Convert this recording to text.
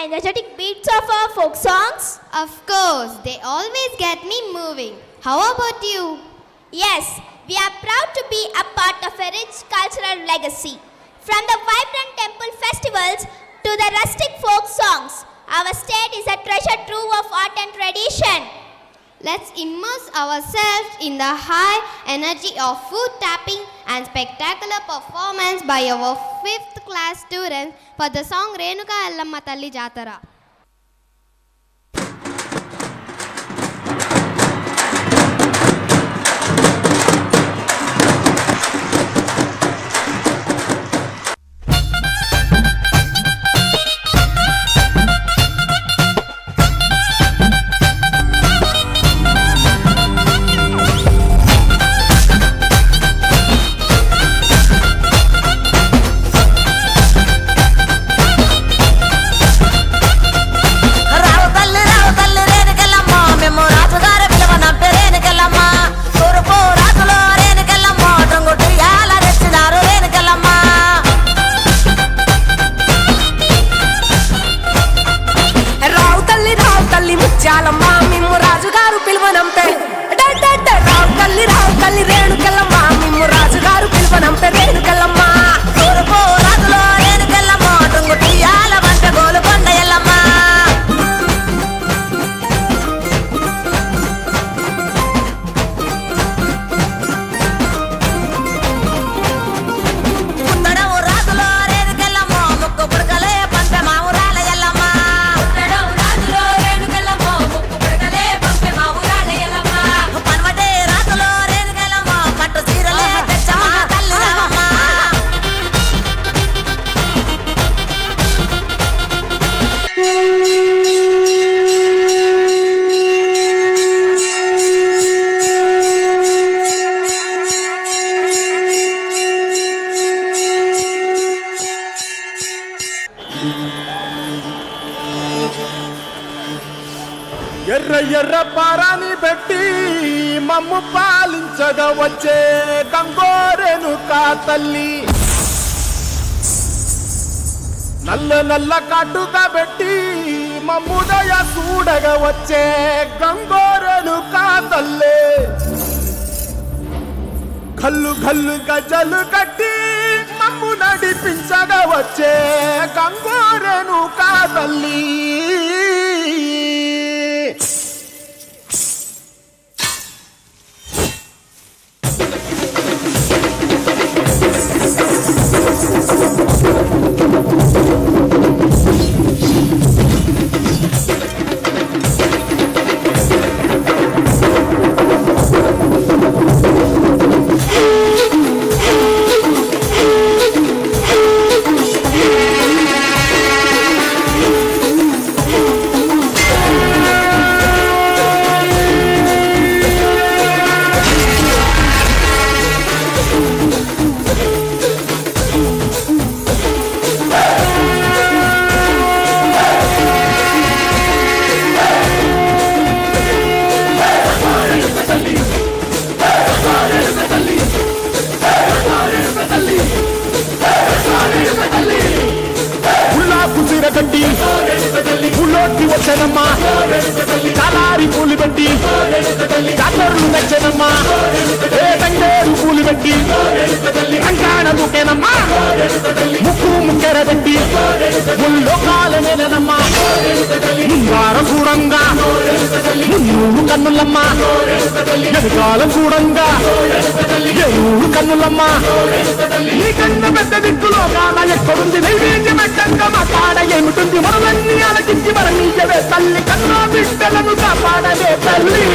energetic beats of our folk songs? Of course, they always get me moving. How about you? Yes, we are proud to be a part of a rich cultural legacy. From the vibrant temple festivals to the rustic folk songs, our state is a treasure trove of art and tradition. Let's immerse ourselves in the high energy of food tapping and spectacular performance by our 5th class students for the song Renuka Ellamma Talli Jatara. ఎర్ర ఎర్ర పారాని పెట్టి మమ్ము పాలించగా వచ్చే గంగోరేనుకా తల్లి, నల్ల నల్ల కాటుగా పెట్టి మమ్ముదయ చూడగా వచ్చే గంగోరేనుకా తల్లి, కల్లు కల్లు గజలు కట్టి మమ్ము నడిపించగా వచ్చే గంగోరేనుకా తల్లి. పుల్లోకి వచ్చనమ్మా, కాలారి పూలు పెట్టి కాకర్లు నచ్చనమ్మా, తంగేరు పూలు పెట్టి కంకాణ ముఖ్యనమ్మా, ముక్కు ముక్కెర పెట్టి ముల్లోకాలనేనమ్మా, ముంగారం చూడంగా మున్నూరు కన్నులమ్మా, ఎదుకాలం చూడంగా ఏనూరు కన్నులమ్మా, నీ కన్న పెద్ద దిక్కులో కాన ఎక్కడుంది నైవేద్యమెట్టంగా మా కాడ ఏమిటుంది, మనలన్నీ ఆలకించి మరణీయవే తల్లి, కన్నా బిడ్డలను కాపాడవే తల్లి.